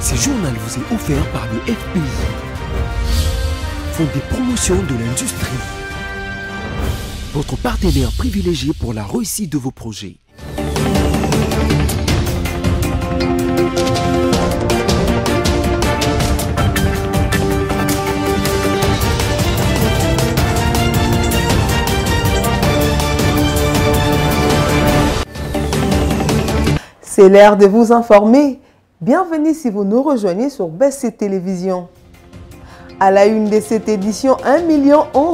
Ce journal vous est offert par le FPI, Fonds des promotions de l'industrie, votre partenaire privilégié pour la réussite de vos projets. C'est l'heure de vous informer. Bienvenue si vous nous rejoignez sur BC Télévision. À la une de cette édition, 1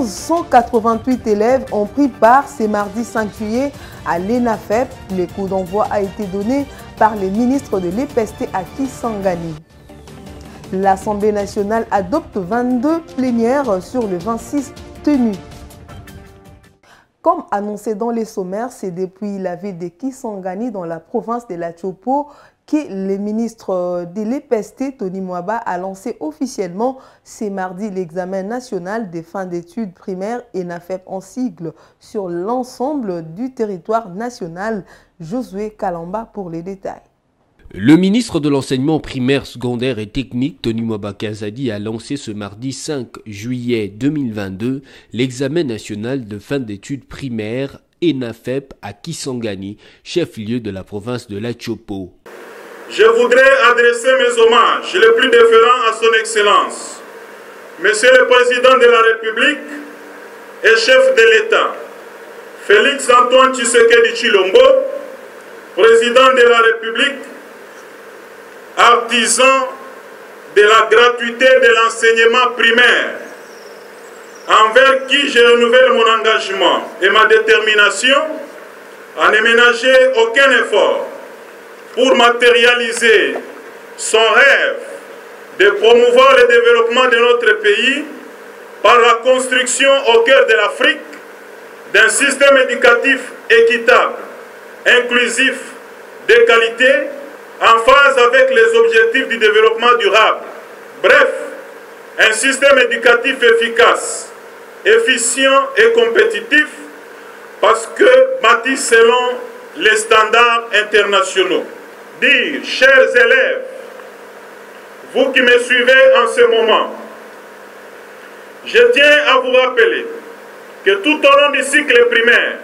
188 élèves ont pris part ce mardi 5 juillet à l'ENAFEP. Le coup d'envoi a été donné par le ministre de l'EPST à Kisangani. L'Assemblée nationale adopte 22 plénières sur le 26 tenues. Comme annoncé dans les sommaires, c'est depuis la ville de Kisangani dans la province de la Chopo que le ministre de l'EPST, Tony Mwaba, a lancé officiellement ce mardi l'examen national des fins d'études primaires ENAFEP en sigle sur l'ensemble du territoire national. Josué Kalamba pour les détails. Le ministre de l'enseignement primaire, secondaire et technique, Tony Mwaba Kazadi, a lancé ce mardi 5 juillet 2022 l'examen national de fin d'études primaires ENAFEP à Kisangani, chef-lieu de la province de la Chopo. Je voudrais adresser mes hommages les plus déférents à son Excellence, Monsieur le Président de la République et chef de l'État, Félix Antoine Tshisekedi Tshilombo, Président de la République, artisan de la gratuité de l'enseignement primaire, envers qui je renouvelle mon engagement et ma détermination à ne ménager aucun effort pour matérialiser son rêve de promouvoir le développement de notre pays par la construction au cœur de l'Afrique d'un système éducatif équitable, inclusif, de qualité, en phase avec les objectifs du développement durable. Bref, un système éducatif efficace, efficient et compétitif parce que bâti selon les standards internationaux. Dire, chers élèves, vous qui me suivez en ce moment, je tiens à vous rappeler que tout au long du cycle primaire,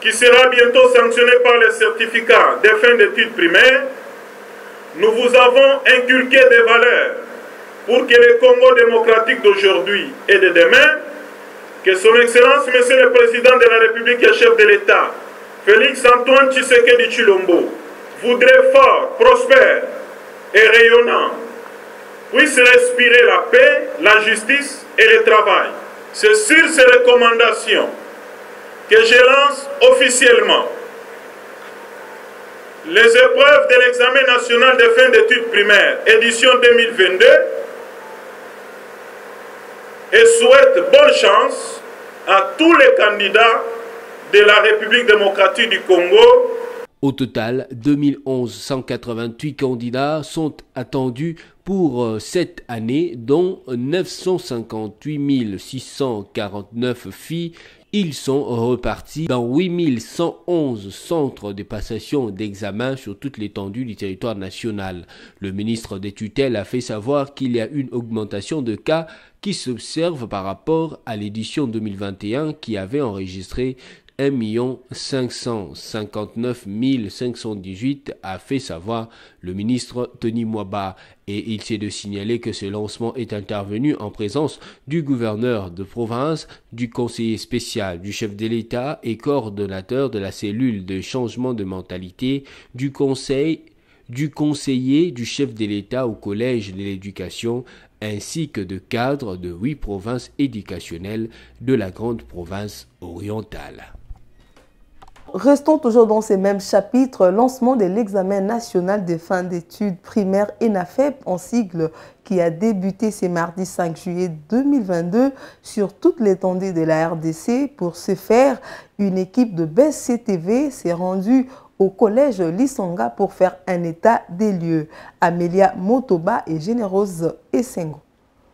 qui sera bientôt sanctionné par les certificats de fin d'études primaires, nous vous avons inculqué des valeurs pour que le Congo démocratique d'aujourd'hui et de demain, que son Excellence, Monsieur le Président de la République et chef de l'État, Félix Antoine Tshisekedi Tshilombo, voudrait fort, prospère et rayonnant, puisse respirer la paix, la justice et le travail. C'est sur ces recommandations que je lance officiellement les épreuves de l'examen national de fin d'études primaires, édition 2022, et souhaite bonne chance à tous les candidats de la République démocratique du Congo. Au total, 188 candidats sont attendus pour cette année, dont 958 649 filles. Ils sont repartis dans 8111 centres de passation d'examen sur toute l'étendue du territoire national. Le ministre des tutelles a fait savoir qu'il y a une augmentation de cas qui s'observe par rapport à l'édition 2021 qui avait enregistré 1 559 518, a fait savoir le ministre Tony Mwaba. Et il s'est de signaler que ce lancement est intervenu en présence du gouverneur de province, du conseiller spécial, du chef de l'État et coordonnateur de la cellule de changement de mentalité, du conseiller du chef de l'État au collège de l'éducation, ainsi que de cadres de 8 provinces éducationnelles de la grande province orientale. Restons toujours dans ces mêmes chapitres. Lancement de l'examen national de fin d'études primaires ENAFEP en sigle qui a débuté ce mardi 5 juillet 2022 sur toute l'étendue de la RDC. Pour ce faire, une équipe de BCTV s'est rendue au collège Lisanga pour faire un état des lieux. Amélia Motoba et Généreuse Essengo.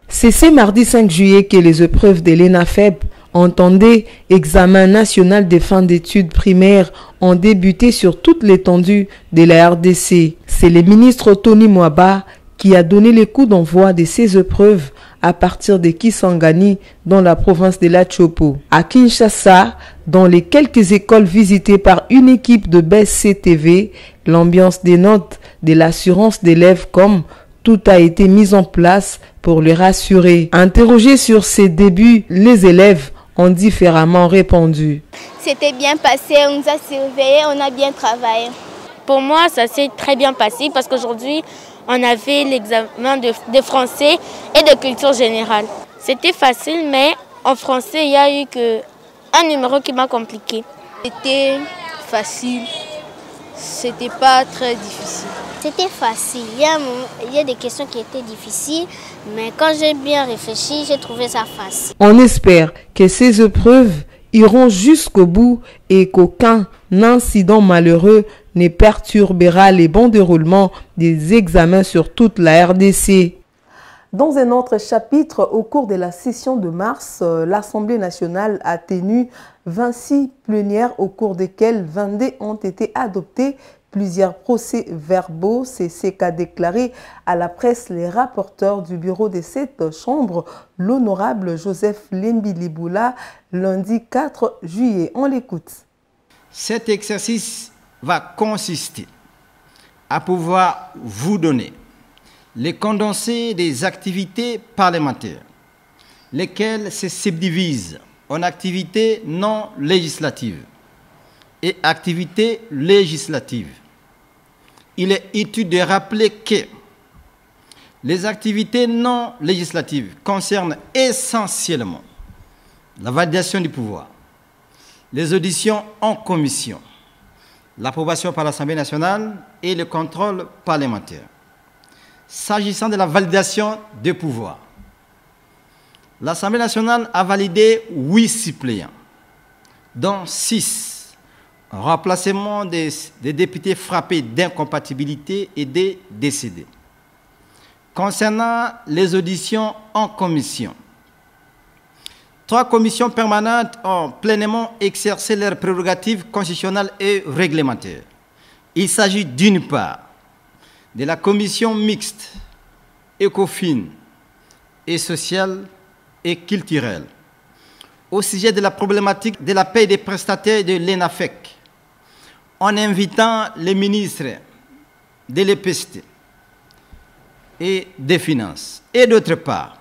C'est ce mardi 5 juillet que les épreuves de l'ENAFEP, entendez, examen national des fins d'études primaires, ont débuté sur toute l'étendue de la RDC. C'est le ministre Tony Mwaba qui a donné les coups d'envoi de ces épreuves à partir de Kisangani dans la province de la Chopo. À Kinshasa, dans les quelques écoles visitées par une équipe de BSC-TV, l'ambiance dénote de l'assurance d'élèves comme tout a été mis en place pour les rassurer. Interrogés sur ses débuts, les élèves ont différemment répondu. C'était bien passé, on nous a surveillés, on a bien travaillé. Pour moi, ça s'est très bien passé parce qu'aujourd'hui, on avait l'examen de français et de culture générale. C'était facile, mais en français, il y a eu un numéro qui m'a compliqué. C'était facile, c'était pas très difficile. C'était facile, il y a des questions qui étaient difficiles, mais quand j'ai bien réfléchi, j'ai trouvé ça facile. On espère que ces épreuves iront jusqu'au bout et qu'aucun incident malheureux ne perturbera les bons déroulements des examens sur toute la RDC. Dans un autre chapitre, au cours de la session de mars, l'Assemblée nationale a tenu 26 plénières au cours desquelles 22 ont été adoptés. Plusieurs procès-verbaux, c'est ce qu'a déclaré à la presse les rapporteurs du bureau de cette chambre, l'honorable Joseph Lembiliboula, lundi 4 juillet. On l'écoute. Cet exercice va consister à pouvoir vous donner les condensés des activités parlementaires, lesquelles se subdivisent en activités non législatives et activités législatives. Il est utile de rappeler que les activités non législatives concernent essentiellement la validation du pouvoir, les auditions en commission, l'approbation par l'Assemblée nationale et le contrôle parlementaire. S'agissant de la validation des pouvoirs, l'Assemblée nationale a validé 8 suppléants, dont 6 en remplacement des députés frappés d'incompatibilité et des décédés. Concernant les auditions en commission, 3 commissions permanentes ont pleinement exercé leurs prérogatives constitutionnelles et réglementaires. Il s'agit d'une part de la commission mixte, écofine et sociale et culturelle, au sujet de la problématique de la paie des prestataires de l'ENAFEC, en invitant les ministres de l'EPST et des Finances. Et d'autre part,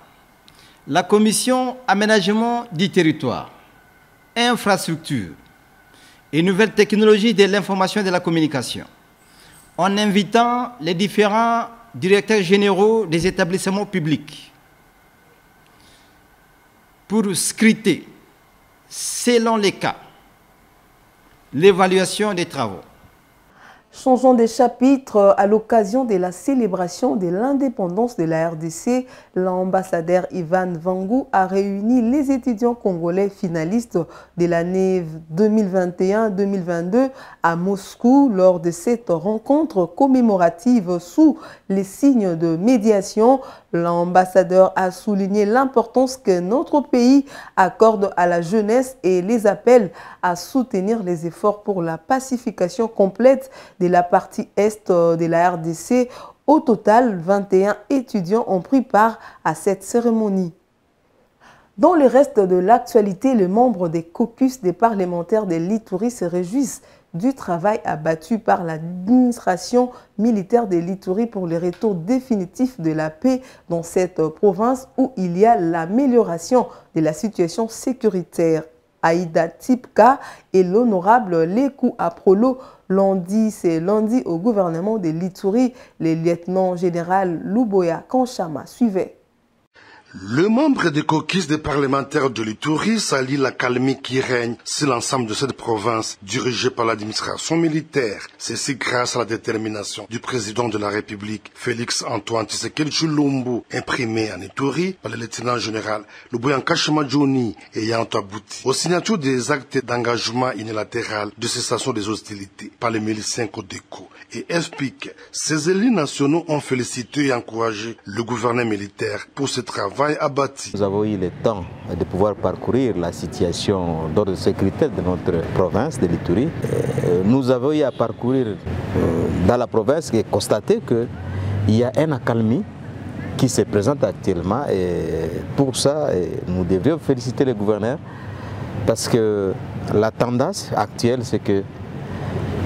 la commission aménagement du territoire, infrastructure et nouvelles technologies de l'information et de la communication, en invitant les différents directeurs généraux des établissements publics pour scruter, selon les cas, l'évaluation des travaux. Changeons de chapitre. À l'occasion de la célébration de l'indépendance de la RDC, l'ambassadeur Ivan Vangou a réuni les étudiants congolais finalistes de l'année 2021-2022 à Moscou lors de cette rencontre commémorative sous les signes de médiation. L'ambassadeur a souligné l'importance que notre pays accorde à la jeunesse et les appelle à soutenir les efforts pour la pacification complète de la partie est de la RDC. Au total, 21 étudiants ont pris part à cette cérémonie. Dans le reste de l'actualité, les membres des caucus des parlementaires de l'Ituri se réjouissent du travail abattu par l'administration militaire de l'Ituri pour le retour définitif de la paix dans cette province où il y a l'amélioration de la situation sécuritaire. Aïda Tipka et l'honorable Lekou Aprolo l'ont dit, c'est lundi au gouvernement de l'Ituri. Le lieutenant général Luboya Kanchama suivait. Le membre des caucus des parlementaires de l'Ituri salue la calmie qui règne sur l'ensemble de cette province dirigée par l'administration militaire. Ceci grâce à la détermination du président de la République, Félix Antoine Tshisekedi Tshilombo, imprimée en Ituri par le lieutenant général Luboya Nkashama Johnny ayant abouti aux signatures des actes d'engagement unilatéral de cessation des hostilités par les miliciens Codeco et explique ces élus nationaux ont félicité et encouragé le gouvernement militaire pour ce travail abattu. Nous avons eu le temps de pouvoir parcourir la situation d'ordre sécuritaire de notre province de l'Ituri. Nous avons eu à parcourir dans la province et constater qu'il y a une accalmie qui se présente actuellement. Et pour ça, nous devrions féliciter les gouverneurs parce que la tendance actuelle, c'est que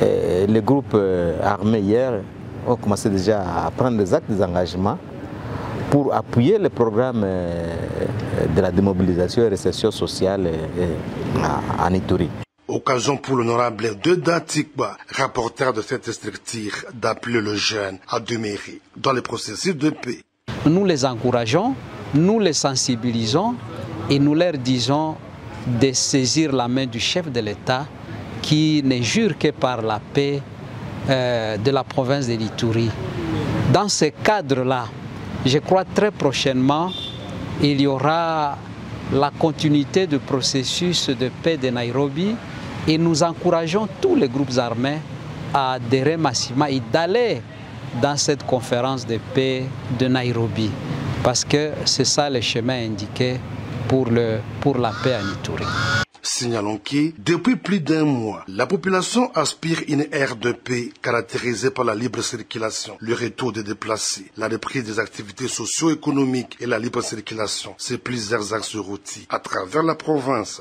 les groupes armés hier ont commencé déjà à prendre des actes d'engagement pour appuyer le programme de la démobilisation et réinsertion sociale en Ituri. Occasion pour l'honorable Deda Tikba, rapporteur de cette structure, d'appeler le jeune à demeurer dans le processus de paix. Nous les encourageons, nous les sensibilisons et nous leur disons de saisir la main du chef de l'État qui ne jure que par la paix de la province de l'Ituri. Dans ce cadre-là, je crois très prochainement, il y aura la continuité du processus de paix de Nairobi et nous encourageons tous les groupes armés à adhérer massivement et d'aller dans cette conférence de paix de Nairobi parce que c'est ça le chemin indiqué pour la paix en Ituri. Signalons que, depuis plus d'un mois, la population aspire une ère de paix caractérisée par la libre circulation, le retour des déplacés, la reprise des activités socio-économiques et la libre circulation. C'est plusieurs axes routiers à travers la province.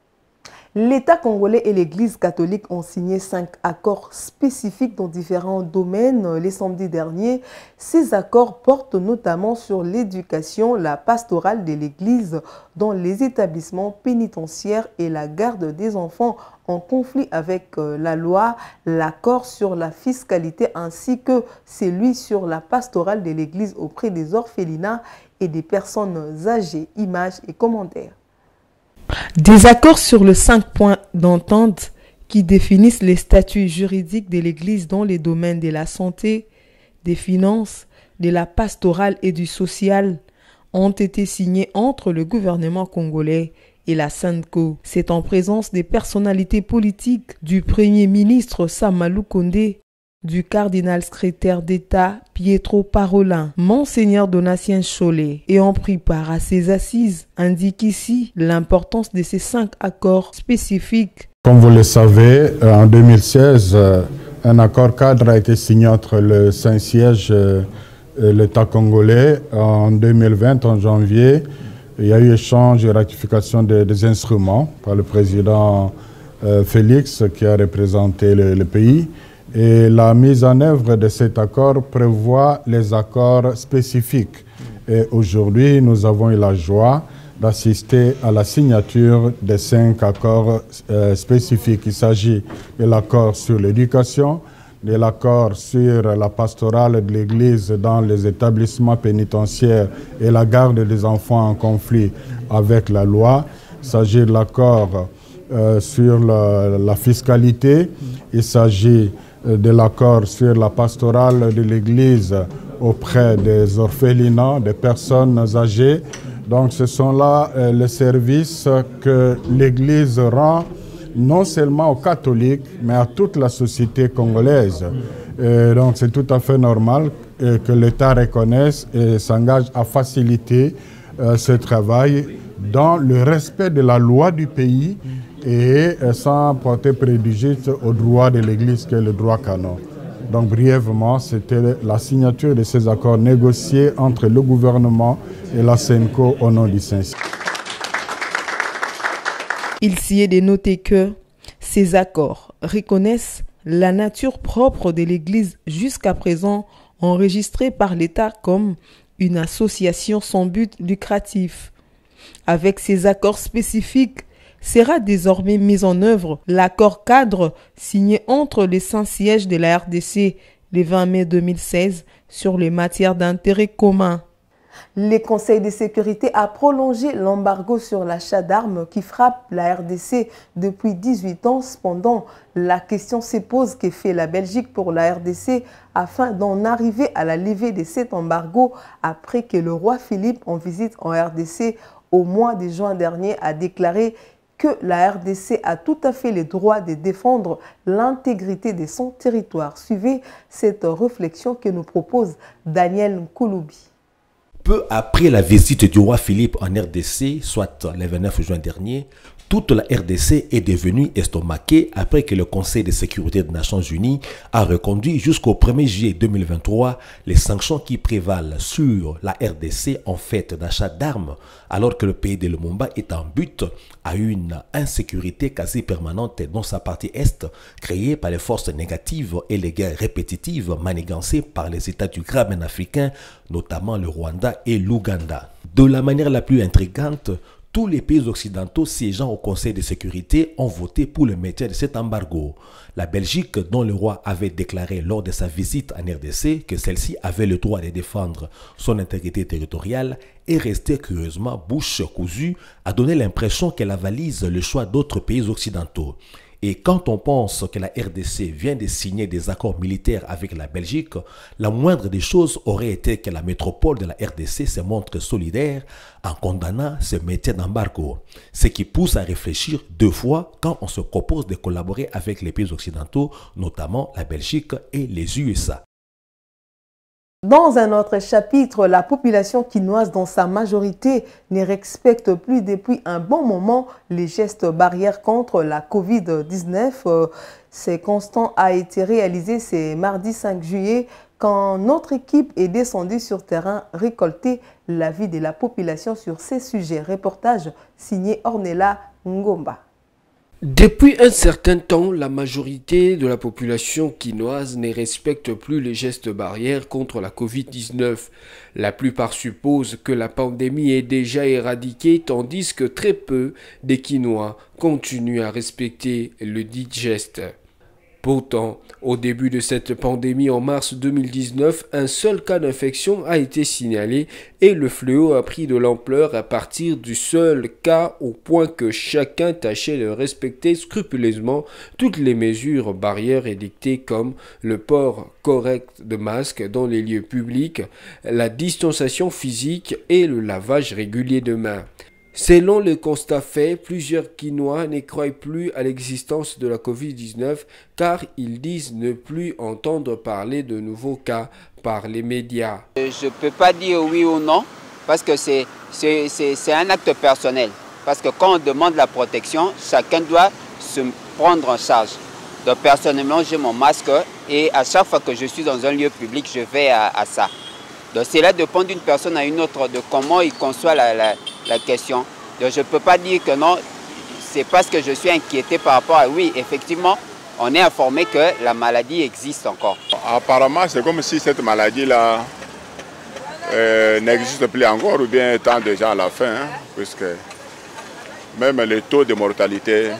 L'État congolais et l'Église catholique ont signé 5 accords spécifiques dans différents domaines les samedis derniers. Ces accords portent notamment sur l'éducation, la pastorale de l'Église dans les établissements pénitentiaires et la garde des enfants en conflit avec la loi, l'accord sur la fiscalité ainsi que celui sur la pastorale de l'Église auprès des orphelinats et des personnes âgées. Images et commentaires. Des accords sur les 5 points d'entente qui définissent les statuts juridiques de l'Église dans les domaines de la santé, des finances, de la pastorale et du social ont été signés entre le gouvernement congolais et la SENCO. C'est en présence des personnalités politiques du Premier ministre Samalou Kondé, du cardinal secrétaire d'État Pietro Parolin, Monseigneur Donatien Cholet, ayant pris part à ces assises, indique ici l'importance de ces 5 accords spécifiques. Comme vous le savez, en 2016, un accord cadre a été signé entre le Saint-Siège et l'État congolais. En 2020, en janvier, il y a eu échange et ratification des instruments par le président Félix qui a représenté le pays. Et la mise en œuvre de cet accord prévoit les accords spécifiques. Et aujourd'hui, nous avons eu la joie d'assister à la signature des 5 accords spécifiques. Il s'agit de l'accord sur l'éducation, de l'accord sur la pastorale de l'Église dans les établissements pénitentiaires et la garde des enfants en conflit avec la loi. Il s'agit de l'accord sur la fiscalité. Il s'agit de l'accord sur la pastorale de l'Église auprès des orphelinats, des personnes âgées. Donc ce sont là les services que l'Église rend non seulement aux catholiques, mais à toute la société congolaise. Donc c'est tout à fait normal que l'État reconnaisse et s'engage à faciliter ce travail dans le respect de la loi du pays et sans porter préjudice au droit de l'Église qui est le droit canon. Donc brièvement, c'était la signature de ces accords négociés entre le gouvernement et la SENCO au nom du Saint-Siège. Il s'y est de noter que ces accords reconnaissent la nature propre de l'Église jusqu'à présent enregistrée par l'État comme une association sans but lucratif. Avec ces accords spécifiques, sera désormais mis en œuvre l'accord cadre signé entre les Saint-Sièges de la RDC le 20 mai 2016 sur les matières d'intérêt commun. Le Conseil de sécurité a prolongé l'embargo sur l'achat d'armes qui frappe la RDC depuis 18 ans. Cependant, la question se pose que fait la Belgique pour la RDC afin d'en arriver à la levée de cet embargo après que le roi Philippe, en visite en RDC au mois de juin dernier, a déclaré que la RDC a tout à fait le droit de défendre l'intégrité de son territoire. Suivez cette réflexion que nous propose Daniel Nkouloubi. Peu après la visite du roi Philippe en RDC, soit le 29 juin dernier, Toute la RDC est devenue estomaquée après que le Conseil de sécurité des Nations Unies a reconduit jusqu'au 1er juillet 2023 les sanctions qui prévalent sur la RDC en fait d'achat d'armes, alors que le pays de Lumumba est en but à une insécurité quasi permanente dans sa partie est, créée par les forces négatives et les guerres répétitives manigancées par les États du Graben africain, notamment le Rwanda et l'Ouganda. De la manière la plus intrigante, tous les pays occidentaux siégeant au Conseil de sécurité ont voté pour le maintien de cet embargo. La Belgique, dont le roi avait déclaré lors de sa visite en RDC que celle-ci avait le droit de défendre son intégrité territoriale, est restée curieusement bouche cousue, a donné l'impression qu'elle avalise le choix d'autres pays occidentaux. Et quand on pense que la RDC vient de signer des accords militaires avec la Belgique, la moindre des choses aurait été que la métropole de la RDC se montre solidaire en condamnant ce maintien d'embargo. Ce qui pousse à réfléchir deux fois quand on se propose de collaborer avec les pays occidentaux, notamment la Belgique et les USA. Dans un autre chapitre, la population quinoise dans sa majorité ne respecte plus depuis un bon moment les gestes barrières contre la Covid-19. Ce constat a été réalisé ce mardi 5 juillet quand notre équipe est descendue sur terrain récolter l'avis de la population sur ces sujets. Reportage signé Ornella Ngomba. Depuis un certain temps, la majorité de la population quinoise ne respecte plus les gestes barrières contre la Covid-19. La plupart supposent que la pandémie est déjà éradiquée, tandis que très peu des Quinois continuent à respecter le dit geste. Pourtant, au début de cette pandémie en mars 2019, un seul cas d'infection a été signalé et le fléau a pris de l'ampleur à partir du seul cas au point que chacun tâchait de respecter scrupuleusement toutes les mesures barrières édictées comme le port correct de masques dans les lieux publics, la distanciation physique et le lavage régulier de mains. Selon le constat fait, plusieurs Quinois ne croient plus à l'existence de la Covid-19 car ils disent ne plus entendre parler de nouveaux cas par les médias. Je ne peux pas dire oui ou non parce que c'est un acte personnel. Parce que quand on demande la protection, chacun doit se prendre en charge. Donc personnellement, j'ai mon masque et à chaque fois que je suis dans un lieu public, je vais à ça. Donc cela dépend d'une personne à une autre, de comment il conçoit la question. Donc je ne peux pas dire que non, c'est parce que je suis inquiété par rapport à oui, effectivement, on est informé que la maladie existe encore. Apparemment, c'est comme si cette maladie-là n'existe plus encore ou bien tant de gens à la fin, hein, puisque même les taux de mortalité,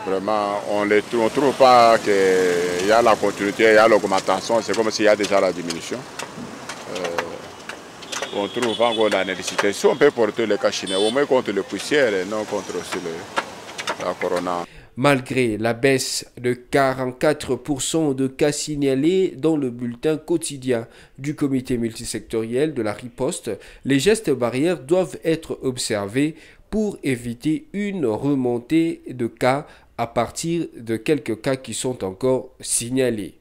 vraiment, on ne trouve pas qu'il y a la continuité, il y a l'augmentation, c'est comme s'il y a déjà la diminution. On ne trouve pas encore la nécessité. Si on peut porter le cachinet, au moins contre le poussière et non contre aussi la corona. Malgré la baisse de 44% de cas signalés dans le bulletin quotidien du comité multisectoriel de la riposte, les gestes barrières doivent être observés pour éviter une remontée de cas à partir de quelques cas qui sont encore signalés.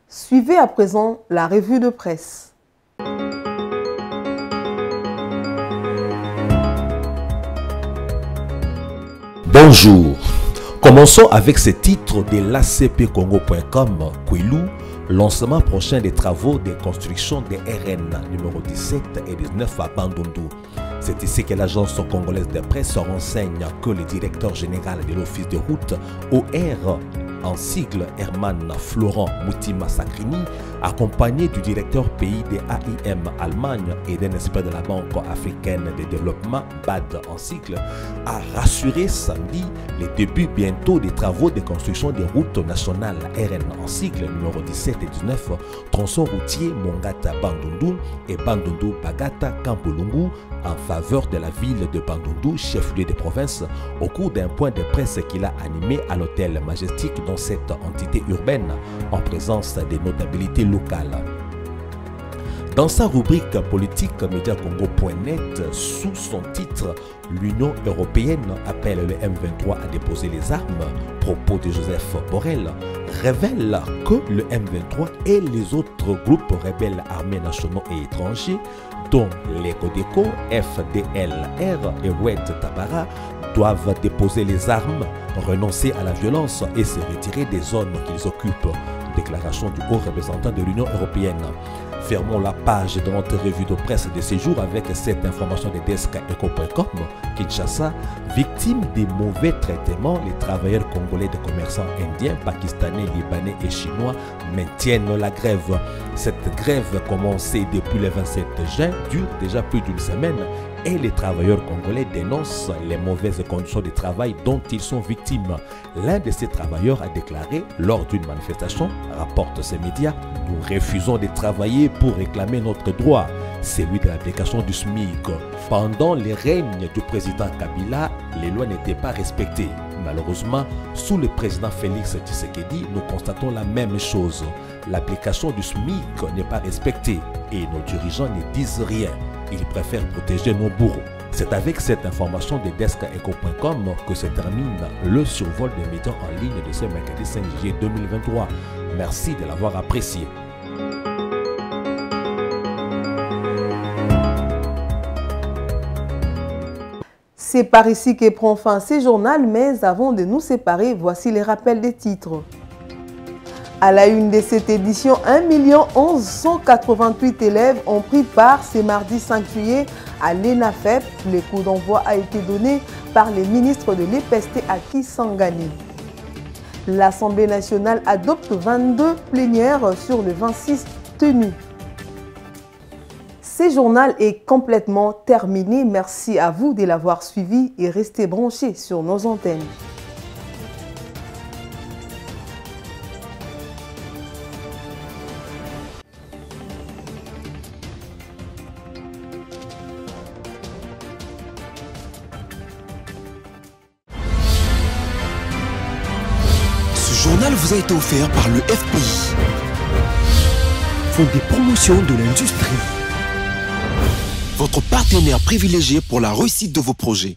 Suivez à présent la revue de presse. Bonjour. Commençons avec ce titre de l'ACPcongo.com, Kwilu, lancement prochain des travaux de construction des RN numéro 17 et 19 à Bandundu. C'est ici que l'agence congolaise de presse renseigne que le directeur général de l'office de route OR, en sigle Herman Florent Moutima Sakrini, accompagné du directeur pays des AIM Allemagne et d'un expert de la Banque africaine de développement BAD en sigle, a rassuré samedi le début bientôt des travaux de construction des routes nationales RN en sigle numéro 17 et 19, tronçon routier Mongata Bandundu et Bandundu Bagata Kampolungu en faveur de la ville de Bandundu, chef-lieu de province, au cours d'un point de presse qu'il a animé à l'hôtel Majestic dans cette entité urbaine en présence des notabilités locales. Dans sa rubrique politique Mediacongo.net, sous son titre « L'Union européenne appelle le M23 à déposer les armes », propos de Joseph Borrell, révèle que le M23 et les autres groupes rebelles armés nationaux et étrangers, dont les Codeco, FDLR et Red Tabara, doivent déposer les armes, renoncer à la violence et se retirer des zones qu'ils occupent. Déclaration du haut représentant de l'Union européenne. Fermons la page de notre revue de presse de ce jour avec cette information de deskaeco.com. Kinshasa, victime des mauvais traitements, les travailleurs congolais de commerçants indiens, pakistanais, libanais et chinois maintiennent la grève. Cette grève commencée depuis le 27 juin dure déjà plus d'une semaine et les travailleurs congolais dénoncent les mauvaises conditions de travail dont ils sont victimes. L'un de ces travailleurs a déclaré lors d'une manifestation, rapportent ces médias, « Nous refusons de travailler pour réclamer notre droit, celui de l'application du SMIC. Pendant le règne du président Kabila, les lois n'étaient pas respectées. Malheureusement, sous le président Félix Tshisekedi, nous constatons la même chose. L'application du SMIC n'est pas respectée et nos dirigeants ne disent rien. Ils préfèrent protéger nos bourreaux. » C'est avec cette information de deskaeco.com que se termine le survol des médias en ligne de ce mercredi 5 juillet 2023. Merci de l'avoir apprécié. C'est par ici que prend fin ce journal, mais avant de nous séparer, voici les rappels des titres. À la une de cette édition, 1 188 élèves ont pris part ce mardi 5 juillet à l'ENAFEP. Le coup d'envoi a été donné par les ministres de l'EPST à Kisangani. L'Assemblée nationale adopte 22 plénières sur les 26 tenues. Ce journal est complètement terminé. Merci à vous de l'avoir suivi et restez branchés sur nos antennes. Ce journal vous a été offert par le FPI, Fonds de promotion de l'industrie, votre partenaire privilégié pour la réussite de vos projets.